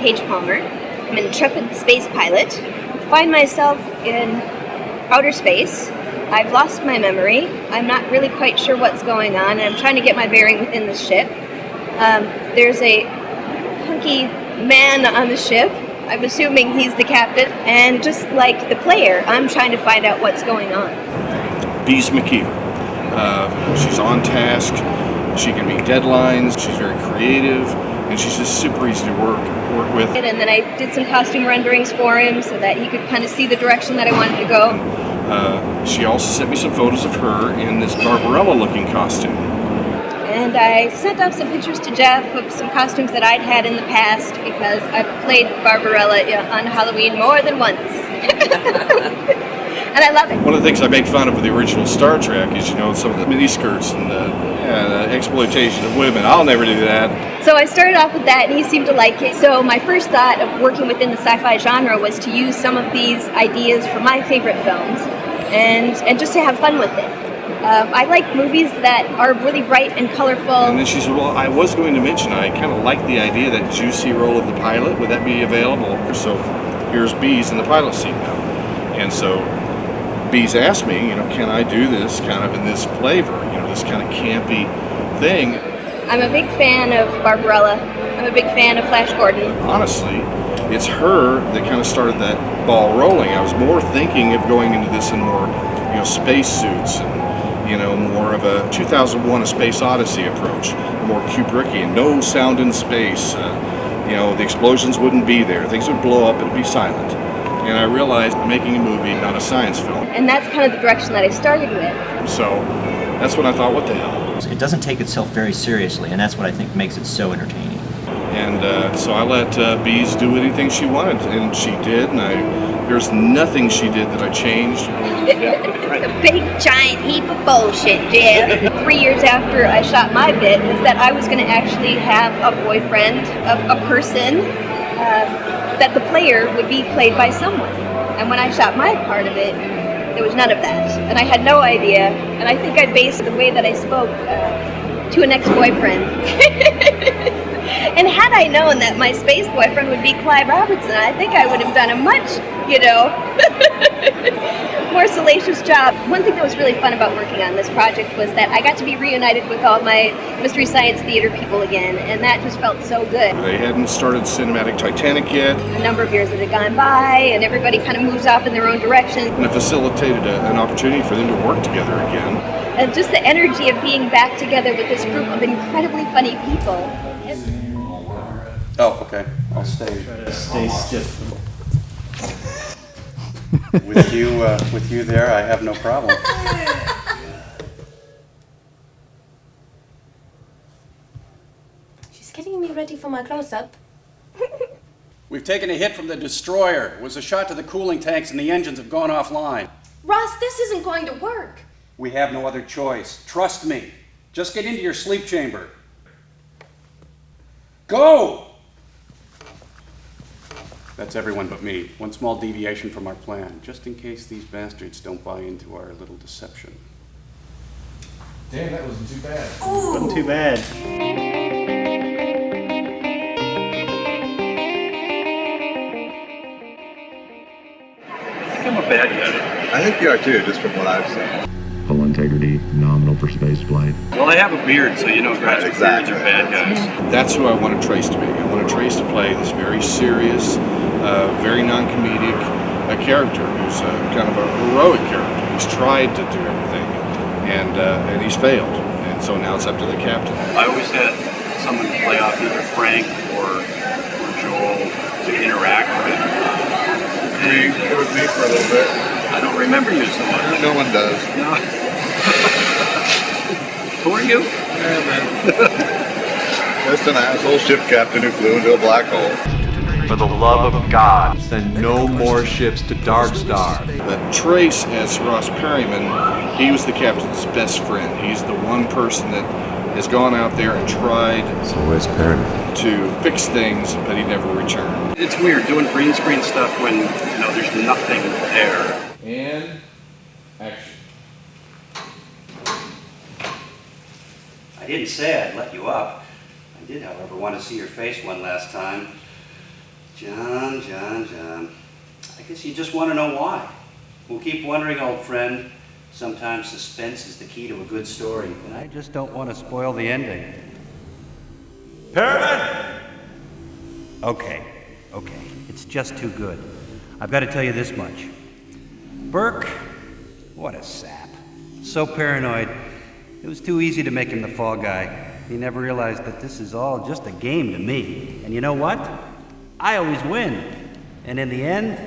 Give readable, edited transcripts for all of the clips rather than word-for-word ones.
Paige Palmer. I'm an intrepid space pilot. Find myself in outer space. I've lost my memory. I'm not really quite sure what's going on, and I'm trying to get my bearing within the ship. There's a hunky man on the ship. I'm assuming he's the captain, and just like the player, I'm trying to find out what's going on. Bees McKeever. She's on task. She can meet deadlines. She's very creative, and she's just super easy to work with. And then I did some costume renderings for him so that he could kind of see the direction that I wanted to go. She also sent me some photos of her in this Barbarella-looking costume. And I sent off some pictures to Jeff of some costumes that I'd had in the past because I've played Barbarella on Halloween more than once. And I love it. One of the things I make fun of with the original Star Trek is, some of the miniskirts and the exploitation of women. I'll never do that. So I started off with that, and he seemed to like it. So my first thought of working within the sci-fi genre was to use some of these ideas from my favorite films and just to have fun with it. I like movies that are really bright and colorful. And then she said, well, I was going to mention, I kind of like the idea that juicy role of the pilot. Would that be available? So here's Bees in the pilot seat now. And so Bees asked me, can I do this kind of in this flavor, this kind of campy thing. I'm a big fan of Barbarella. I'm a big fan of Flash Gordon. Honestly, it's her that kind of started that ball rolling. I was more thinking of going into this in more, space suits and, more of a 2001 A Space Odyssey approach, more Kubrickian, no sound in space. The explosions wouldn't be there. Things would blow up, it'd be silent. And I realized I'm making a movie, not a science film. And that's kind of the direction that I started with. So that's when I thought, what the hell? It doesn't take itself very seriously, and that's what I think makes it so entertaining. And so I let Bees do anything she wanted, and she did, and there's nothing she did that I changed. A big giant heap of bullshit, Jeff. 3 years after I shot my bit, is that I was going to actually have a boyfriend, a person, that the player would be played by someone. And when I shot my part of it, there was none of that. And I had no idea. And I think I based the way that I spoke to an ex-boyfriend. And had I known that my space boyfriend would be Clive Robertson, I think I would have done a much, more salacious job. One thing that was really fun about working on this project was that I got to be reunited with all my Mystery Science Theater people again, and that just felt so good. They hadn't started Cinematic Titanic yet. A number of years that had gone by, and everybody kind of moves off in their own direction. And it facilitated an opportunity for them to work together again. And just the energy of being back together with this group of incredibly funny people. Oh, okay. I'll stay. Try to stay stiff. With you there, I have no problem. She's getting me ready for my close-up. We've taken a hit from the destroyer. It was a shot to the cooling tanks and the engines have gone offline. Ross, this isn't going to work. We have no other choice. Trust me. Just get into your sleep chamber. Go! That's everyone but me. One small deviation from our plan, just in case these bastards don't buy into our little deception. Damn, that wasn't too bad. Wasn't too bad. I think I'm a bad guy. I think you are too, just from what I've seen. Full integrity, nominal for space flight. Well, I have a beard, so guys with beards are bad guys. That's who I want Trace to be. I want Trace to play this very serious, very non-comedic character who's kind of a heroic character. He's tried to do everything, and he's failed. And so now it's up to the captain. I always had someone to play off either Frank or Joel to interact with. It was me for a little bit. I don't remember you so much. No one does. No. Who are you? Yeah, man. Just an asshole ship captain who flew into a black hole. For the love of God, send no more ships to Darkstar. But Trace, as Ross Perryman, he was the captain's best friend. He's the one person that has gone out there and tried to fix things, but he never returned. It's weird doing green screen stuff when there's nothing there. And action. I didn't say I'd let you up. I did, however, want to see your face one last time. John. I guess you just want to know why. We'll keep wondering, old friend. Sometimes suspense is the key to a good story, and I just don't want to spoil the ending. Perriman! Okay. It's just too good. I've got to tell you this much. Burke, what a sap. So paranoid. It was too easy to make him the fall guy. He never realized that this is all just a game to me. And you know what? I always win. And in the end,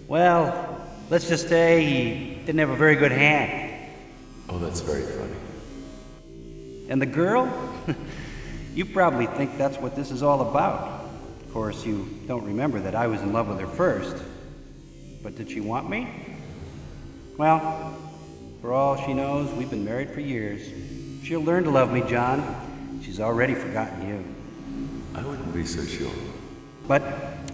well, let's just say he didn't have a very good hand. Oh, that's very funny. And the girl? You probably think that's what this is all about. Of course, you don't remember that I was in love with her first. But did she want me? Well, for all she knows, we've been married for years. She'll learn to love me, John. She's already forgotten you. I wouldn't be so sure. But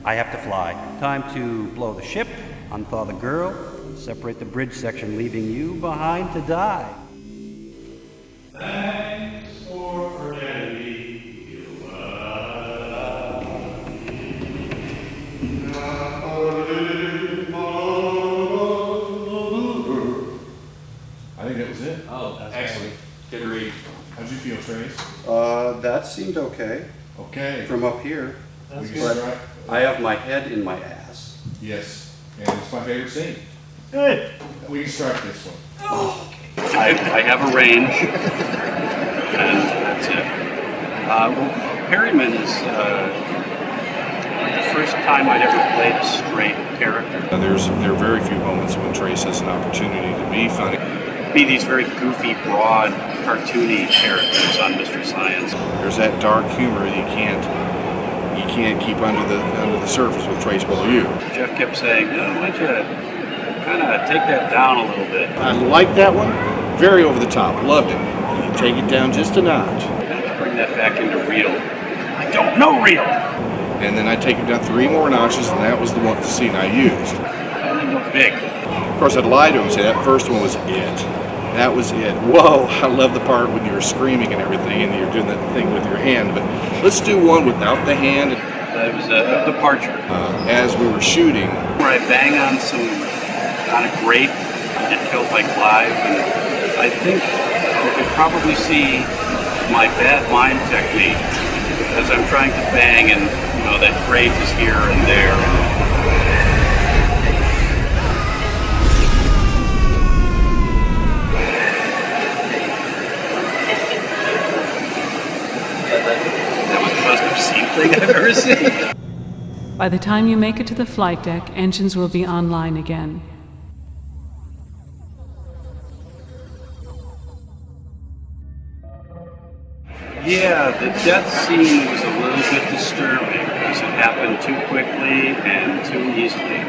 I have to fly. Time to blow the ship, unthaw the girl, separate the bridge section, leaving you behind to die. Thanks for forgetting me. I think that was it. Oh, Excellent. Good read. How'd you feel, Trace? That seemed okay. Okay. From up here. We can But strike. I have my head in my ass. Yes, and it's my favorite scene. Good. We can strike this one. I have a range, and that's it. Perryman is the first time I'd ever played a straight character. There are very few moments when Trace has an opportunity to be funny. Be these very goofy, broad, cartoony characters on Mr. Science. There's that dark humor that you can't keep under the surface with Trace Beaulieu. Jeff kept saying, why don't you kind of take that down a little bit. I like that one. Very over the top. Loved it. You take it down just a notch. Bring that back into real. I don't know real. And then I take it down 3 more notches, and that was the scene I used. I only go big. Of course, I'd lie to him and say that first one was it. That was it. Whoa, I love the part when you were screaming and everything and you're doing that thing with your hand. But let's do one without the hand. It was a departure. As we were shooting. Where I bang on a grate, I get killed by Clive, and I think you could probably see my bad mime technique as I'm trying to bang, and that grate is here and there. That was the most obscene thing I've ever seen. By the time you make it to the flight deck, engines will be online again. Yeah, the death scene was a little bit disturbing because it happened too quickly and too easily.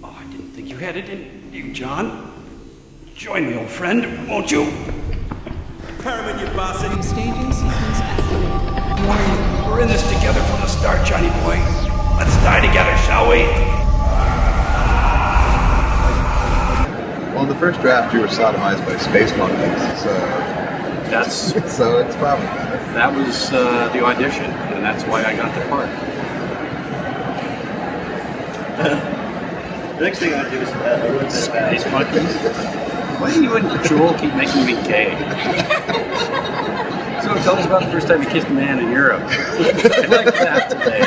I didn't think you had it in you, John. Join me, old friend, won't you? Perriman, you bastard! Staging sequence activated. Warning. We're in this together from the start, Johnny boy. Let's die together, shall we? Well, in the first draft, you were sodomized by space monkeys, so it's probably better. That was the audition, and that's why I got the part. The next thing I do is Space monkeys. Why do you and Joel keep making me gay? So tell us about the first time you kissed a man in Europe. Like that today.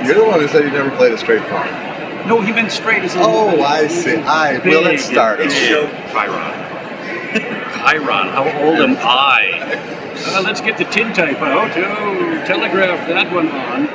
You're the one who said you never played a straight part. No, he meant straight as in... Oh, I see. Well, let's start. Chiron. Chiron, how old am I? Let's get the tintype out to telegraph that one on.